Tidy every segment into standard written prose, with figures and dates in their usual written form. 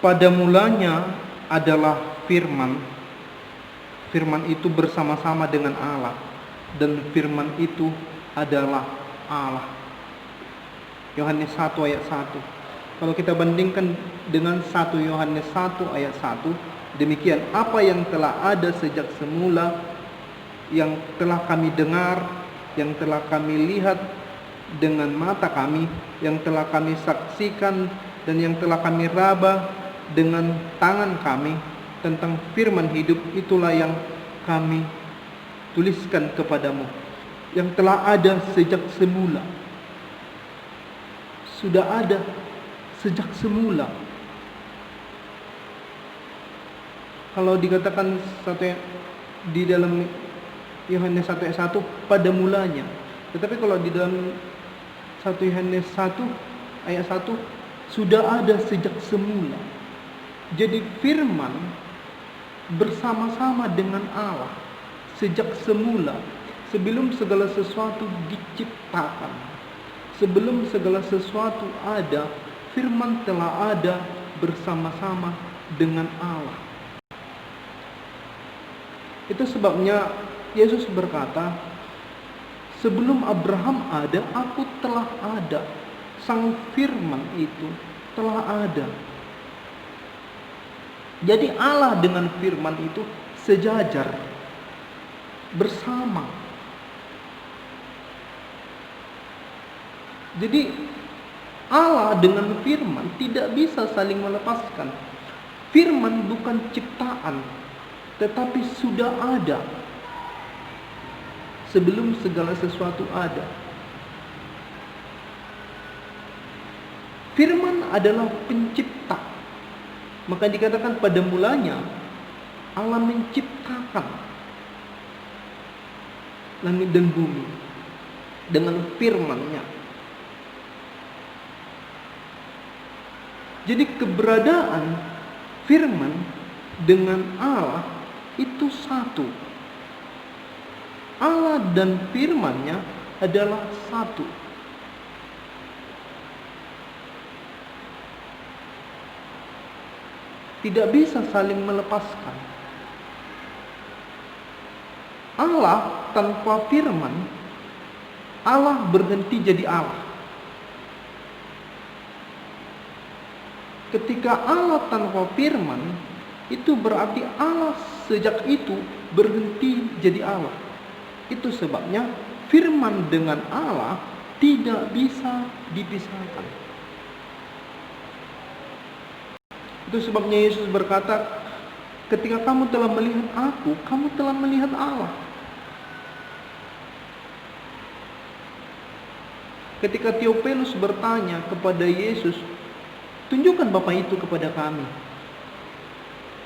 Pada mulanya adalah firman. Firman itu bersama-sama dengan Allah, dan firman itu adalah Allah. Yohanes 1 ayat 1. Kalau kita bandingkan dengan 1 Yohanes 1 ayat 1, demikian apa yang telah ada sejak semula, yang telah kami dengar, yang telah kami lihat dengan mata kami, yang telah kami saksikan, dan yang telah kami raba dengan tangan kami tentang firman hidup, itulah yang kami tuliskan kepadamu, yang telah ada sejak semula. Sudah ada sejak semula. Kalau dikatakan di dalam Yohanes 1 ayat 1 pada mulanya, tetapi kalau di dalam 1 Yohanes 1 ayat 1 sudah ada sejak semula. Jadi firman bersama-sama dengan Allah sejak semula, sebelum segala sesuatu diciptakan, sebelum segala sesuatu ada, firman telah ada bersama-sama dengan Allah. Itu sebabnya Yesus berkata, sebelum Abraham ada, aku telah ada. Sang firman itu telah ada. Jadi Allah dengan firman itu sejajar, bersama. Jadi Allah dengan firman tidak bisa saling melepaskan. Firman bukan ciptaan, tetapi sudah ada sebelum segala sesuatu ada. Firman adalah pencipta. Maka dikatakan pada mulanya Allah menciptakan langit dan bumi dengan firman-Nya. Jadi keberadaan firman dengan Allah itu satu. Allah dan firman-Nya adalah satu. Tidak bisa saling melepaskan. Allah tanpa firman, Allah berhenti jadi Allah. Ketika Allah tanpa firman, itu berarti Allah sejak itu berhenti jadi Allah. Itu sebabnya firman dengan Allah tidak bisa dipisahkan. Itu sebabnya Yesus berkata, ketika kamu telah melihat aku, kamu telah melihat Allah. Ketika Theophilus bertanya kepada Yesus, tunjukkan Bapa itu kepada kami.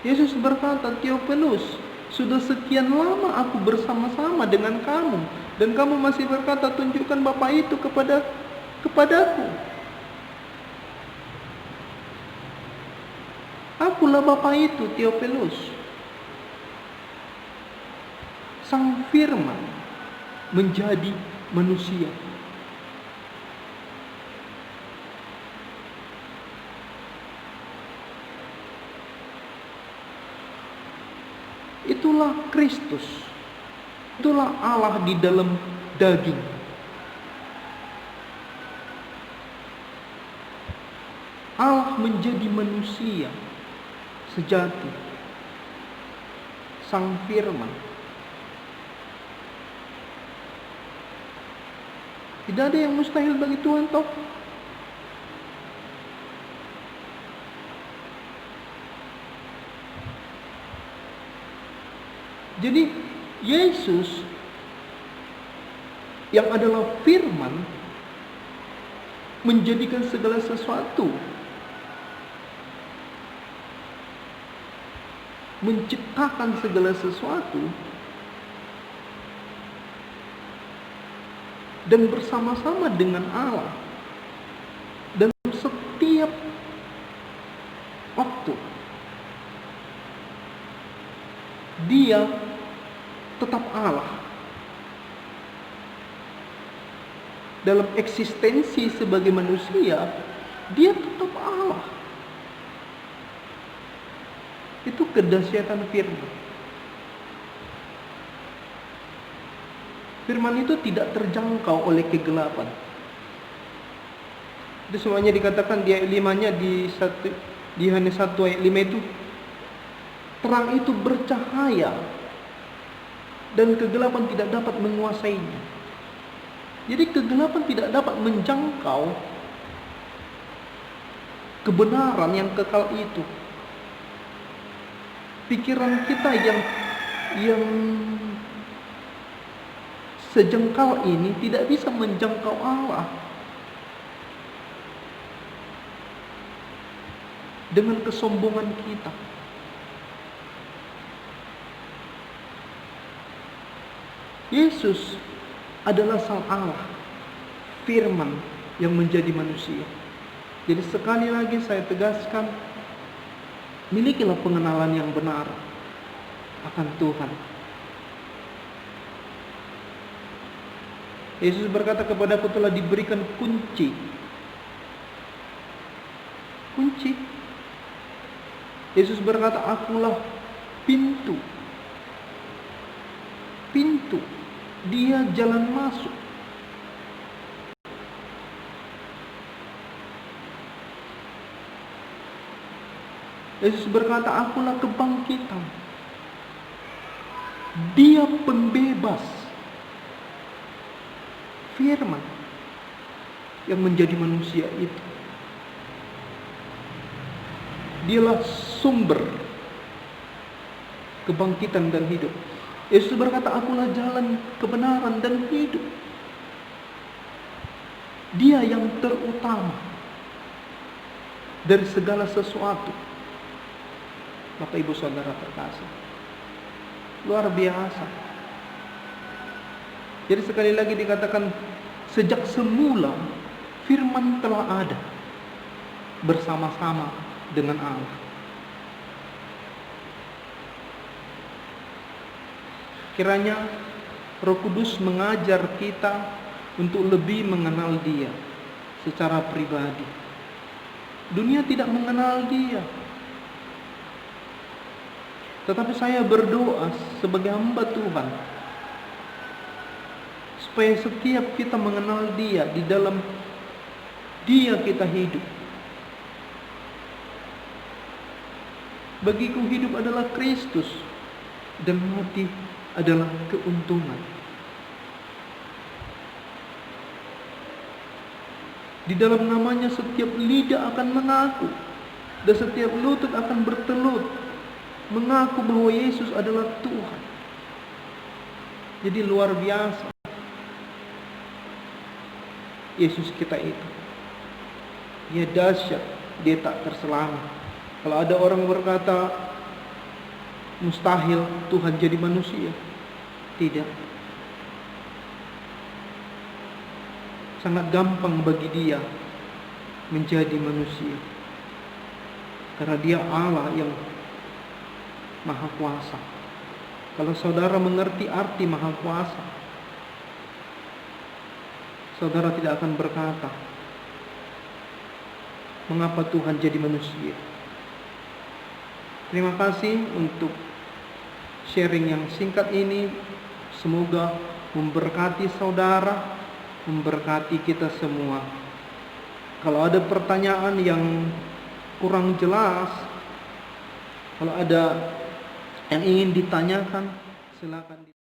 Yesus berkata, Theophilus, sudah sekian lama aku bersama-sama dengan kamu, dan kamu masih berkata, tunjukkan Bapa itu kepadaku. Akulah Bapa itu, Theophilus. Sang firman menjadi manusia. Itulah Kristus. Itulah Allah di dalam daging. Allah menjadi manusia sejati, sang firman. Tidak ada yang mustahil bagi Tuhan toh. Jadi Yesus yang adalah firman menjadikan segala sesuatu, menciptakan segala sesuatu, dan bersama-sama dengan Allah. Dan setiap waktu Dia tetap Allah. Dalam eksistensi sebagai manusia, Dia tetap Allah. kedahsyatan firman. Firman itu tidak terjangkau oleh kegelapan. Itu semuanya dikatakan di ayat 5-nya di Yohanes 1 ayat 5 itu, terang itu bercahaya dan kegelapan tidak dapat menguasainya. Jadi kegelapan tidak dapat menjangkau kebenaran yang kekal itu. Pikiran kita yang sejengkal ini tidak bisa menjangkau Allah. Dengan kesombongan kita. Yesus adalah Sang Allah, firman yang menjadi manusia. Jadi sekali lagi saya tegaskan, milikilah pengenalan yang benar akan Tuhan. Yesus berkata kepadaku telah diberikan kunci. Yesus berkata, akulah pintu. Dia jalan masuk. Yesus berkata, akulah kebangkitan. Dia pembebas. Firman yang menjadi manusia itu. Dialah sumber kebangkitan dan hidup. Yesus berkata, akulah jalan, kebenaran, dan hidup. Dia yang terutama dari segala sesuatu. Bapak Ibu Saudara terkasih, luar biasa. Jadi sekali lagi dikatakan, sejak semula firman telah ada bersama-sama dengan Allah. Kiranya Roh Kudus mengajar kita untuk lebih mengenal Dia secara pribadi. Dunia tidak mengenal Dia. Tetapi saya berdoa sebagai hamba Tuhan, supaya setiap kita mengenal Dia, di dalam Dia kita hidup. Bagiku hidup adalah Kristus dan mati adalah keuntungan. Di dalam namanya setiap lidah akan mengaku dan setiap lutut akan bertelut mengaku bahwa Yesus adalah Tuhan. Jadi luar biasa Yesus kita itu. Dia dahsyat, dia tak terselama. Kalau ada orang berkata mustahil Tuhan jadi manusia, tidak. Sangat gampang bagi Dia menjadi manusia, karena Dia Allah yang Maha Kuasa. Kalau saudara mengerti arti Maha Kuasa, saudara tidak akan berkata, mengapa Tuhan jadi manusia? Terima kasih untuk sharing yang singkat ini. Semoga memberkati saudara, memberkati kita semua. Kalau ada pertanyaan yang kurang jelas, kalau ada yang ingin ditanyakan, silakan.